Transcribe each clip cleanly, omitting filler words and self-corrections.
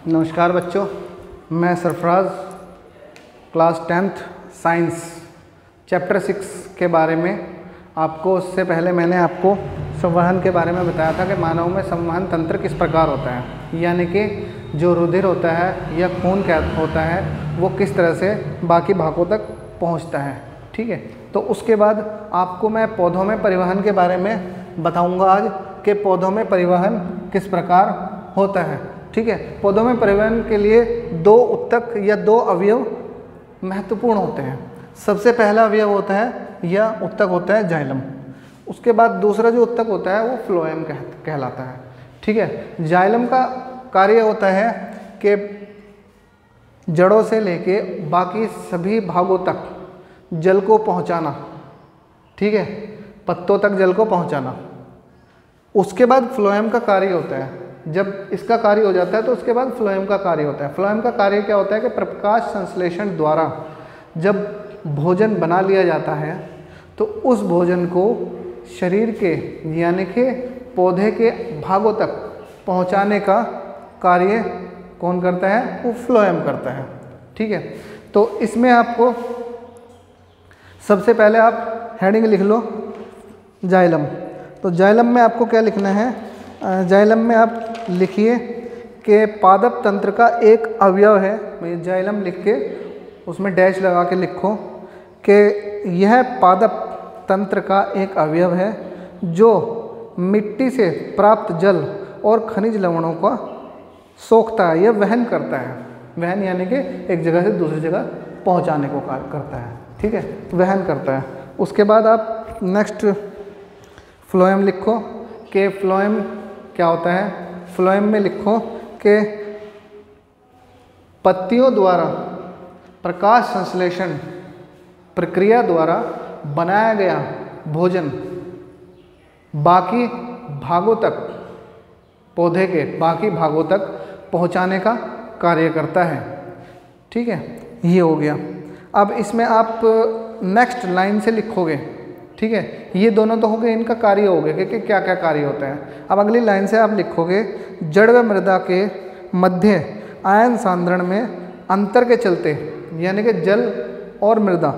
नमस्कार बच्चों, मैं Sarfaraz class 10th science chapter 6 के बारे में आपको उससे पहले मैंने आपको संवहन के बारे में बताया था कि मानव में संवहन तंत्र किस प्रकार होता है, यानी कि जो रुधिर होता है या खून क्या होता है वो किस तरह से बाकी भागों तक पहुंचता है। ठीक है, तो उसके बाद आपको मैं पौधों में परिवहन के बारे में बताऊंगा आज कि पौधों में परिवहन किस प्रकार होता है। ठीक है, पौधों में परिवहन के लिए दो उत्तक या दो अवयव महत्वपूर्ण होते हैं। सबसे पहला अवयव होता है या उत्तक होता है जाइलम। उसके बाद दूसरा जो उत्तक होता है वो फ्लोएम कहलाता है। ठीक है, जाइलम का कार्य होता है कि जड़ों से लेके बाकी सभी भागों तक जल को पहुंचाना। ठीक है, पत्तों तक जल को पहुंचाना। उसके बाद फ्लोएम का कार्य होता है। जब इसका कार्य हो जाता है तो उसके बाद फ्लोएम का कार्य होता है। फ्लोएम का कार्य क्या होता है कि प्रकाश संश्लेषण द्वारा जब भोजन बना लिया जाता है तो उस भोजन को शरीर के यानी कि पौधे के भागों तक पहुंचाने का कार्य कौन करता है? वो फ्लोएम करता है। ठीक है, तो इसमें आपको सबसे पहले आप हेडिंग लिख लो जाइलम। तो जाइलम में आपको क्या लिखना है? जाइलम में आप लिखिए कि पादप तंत्र का एक अवयव है। मैं जाइलम लिख के उसमें डैश लगा के लिखो कि यह पादप तंत्र का एक अवयव है जो मिट्टी से प्राप्त जल और खनिज लवणों का सोखता है या वहन करता है। वहन यानी कि एक जगह से दूसरी जगह पहुंचाने को कार्य करता है। ठीक है, वहन करता है। उसके बाद आप नेक्स्ट फ्लोएम लिखो कि फ्लोएम क्या होता है। फ्लोएम में लिखो कि पत्तियों द्वारा प्रकाश संश्लेषण प्रक्रिया द्वारा बनाया गया भोजन बाकी भागों तक, पौधे के बाकी भागों तक पहुंचाने का कार्य करता है। ठीक है, ये हो गया। अब इसमें आप नेक्स्ट लाइन से लिखोगे। ठीक है, ये दोनों तो हो गए, इनका कार्य हो गया कि क्या क्या कार्य होता है। अब अगली लाइन से आप लिखोगे जड़ व मृदा के मध्य आयन सांद्रण में अंतर के चलते, यानी कि जल और मृदा,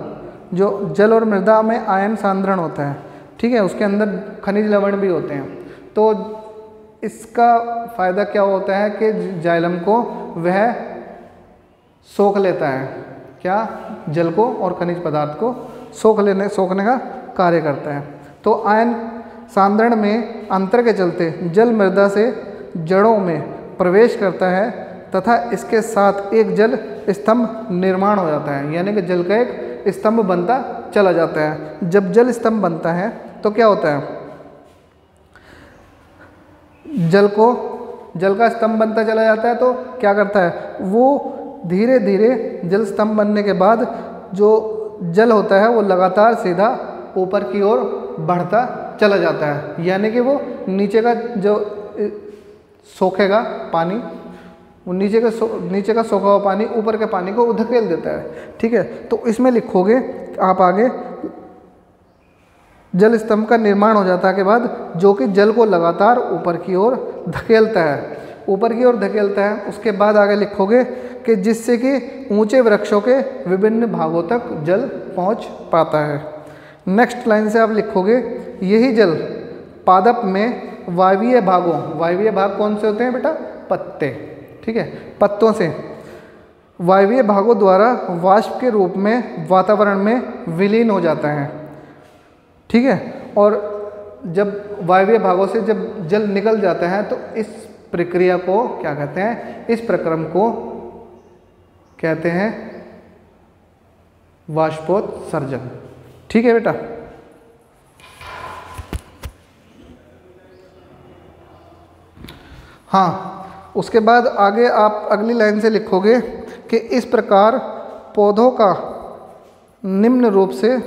जो जल और मृदा में आयन सांद्रण होता है। ठीक है, उसके अंदर खनिज लवण भी होते हैं। तो इसका फ़ायदा क्या होता है कि जाइलम को वह सोख लेता है, क्या? जल को और खनिज पदार्थ को सोखने का कार्य करता है। तो आयन सांद्रण में अंतर के चलते जल मृदा से जड़ों में प्रवेश करता है तथा इसके साथ एक जल स्तंभ निर्माण हो जाता है, यानी कि जल का एक स्तंभ बनता चला जाता है। जब जल स्तंभ बनता है तो क्या होता है? जल का स्तंभ बनता चला जाता है तो क्या करता है? वो धीरे धीरे जल स्तंभ बनने के बाद जो जल होता है वो लगातार सीधा ऊपर की ओर बढ़ता चला जाता है, यानी कि वो नीचे का जो सोखेगा पानी, वो नीचे का सोखा हुआ पानी ऊपर के पानी को धकेल देता है। ठीक है, तो इसमें लिखोगे आप आगे जल स्तंभ का निर्माण हो जाता के बाद जो कि जल को लगातार ऊपर की ओर धकेलता है। उसके बाद आगे लिखोगे कि जिससे कि ऊंचे वृक्षों के विभिन्न भागों तक जल पहुंच पाता है। नेक्स्ट लाइन से आप लिखोगे यही जल पादप में वायवीय भाग कौन से होते हैं बेटा? पत्ते। ठीक है, पत्तों से वायवीय भागों द्वारा वाष्प के रूप में वातावरण में विलीन हो जाता है। ठीक है, और जब वायवीय भागों से जब जल निकल जाता है तो इस प्रक्रिया को क्या कहते हैं? इस प्रक्रम को कहते हैं वाष्पोत्सर्जन। ठीक है बेटा। हाँ, उसके बाद आगे आप अगली लाइन से लिखोगे कि इस प्रकार पौधों का निम्न रूप से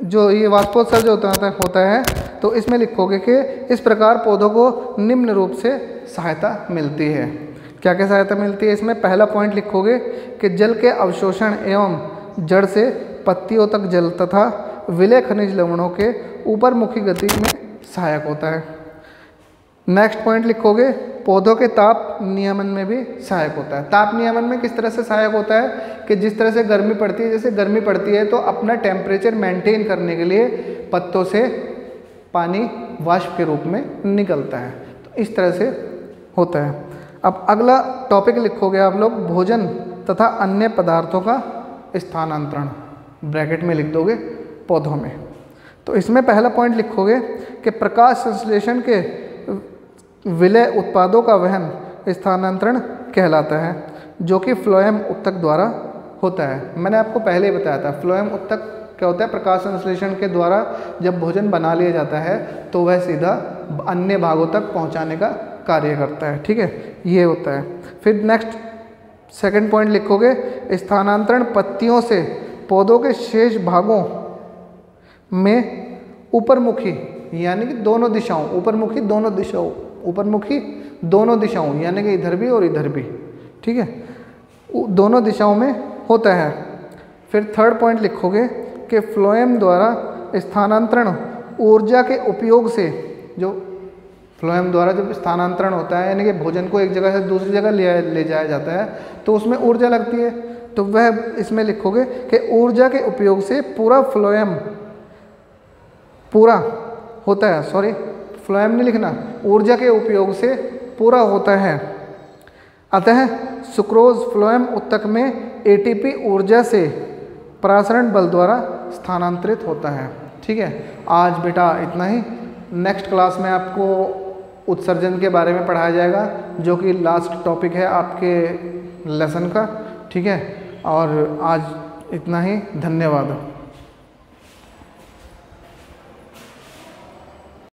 जो ये वाष्पोत्सर्जन होता है तो इसमें लिखोगे कि इस प्रकार पौधों को निम्न रूप से सहायता मिलती है। क्या क्या सहायता मिलती है? इसमें पहला पॉइंट लिखोगे कि जल के अवशोषण एवं जड़ से पत्तियों तक जल तथा विलय खनिज लवणों के ऊपर मुखी गति में सहायक होता है। नेक्स्ट पॉइंट लिखोगे पौधों के ताप नियमन में भी सहायक होता है। ताप नियमन में किस तरह से सहायक होता है कि जिस तरह से गर्मी पड़ती है, जैसे गर्मी पड़ती है तो अपना टेम्परेचर मेंटेन करने के लिए पत्तों से पानी वाष्प के रूप में निकलता है, तो इस तरह से होता है। अब अगला टॉपिक लिखोगे आप लोग, भोजन तथा अन्य पदार्थों का स्थानांतरण, ब्रैकेट में लिख दोगे पौधों में। तो इसमें पहला पॉइंट लिखोगे कि प्रकाश संश्लेषण के विलय उत्पादों का वहन स्थानांतरण कहलाता है, जो कि फ्लोएम ऊतक द्वारा होता है। मैंने आपको पहले ही बताया था, फ्लोएम ऊतक क्या होता है, प्रकाश संश्लेषण के द्वारा जब भोजन बना लिया जाता है तो वह सीधा अन्य भागों तक पहुंचाने का कार्य करता है। ठीक है, ये होता है। फिर नेक्स्ट सेकंड पॉइंट लिखोगे, स्थानांतरण पत्तियों से पौधों के शेष भागों में ऊपरमुखी यानी कि दोनों दिशाओं, ऊपरमुखी दोनों दिशाओं, ऊपरमुखी दोनों दिशाओं यानी कि इधर भी और इधर भी, ठीक है, दोनों दिशाओं में होता है। फिर थर्ड पॉइंट लिखोगे कि फ्लोएम द्वारा स्थानांतरण ऊर्जा के उपयोग से, जो फ्लोएम द्वारा जब स्थानांतरण होता है यानी कि भोजन को एक जगह से दूसरी जगह ले जाया जाता है तो उसमें ऊर्जा लगती है, तो वह इसमें लिखोगे कि ऊर्जा के उपयोग से पूरा फ्लोएम पूरा होता है, सॉरी फ्लोएम नहीं लिखना, ऊर्जा के उपयोग से पूरा होता है। अतः सुक्रोज फ्लोएम ऊतक में एटीपी ऊर्जा से परासरण बल द्वारा स्थानांतरित होता है। ठीक है, आज बेटा इतना ही। नेक्स्ट क्लास में आपको उत्सर्जन के बारे में पढ़ाया जाएगा, जो कि लास्ट टॉपिक है आपके लेसन का। ठीक है, और आज इतना ही, धन्यवाद।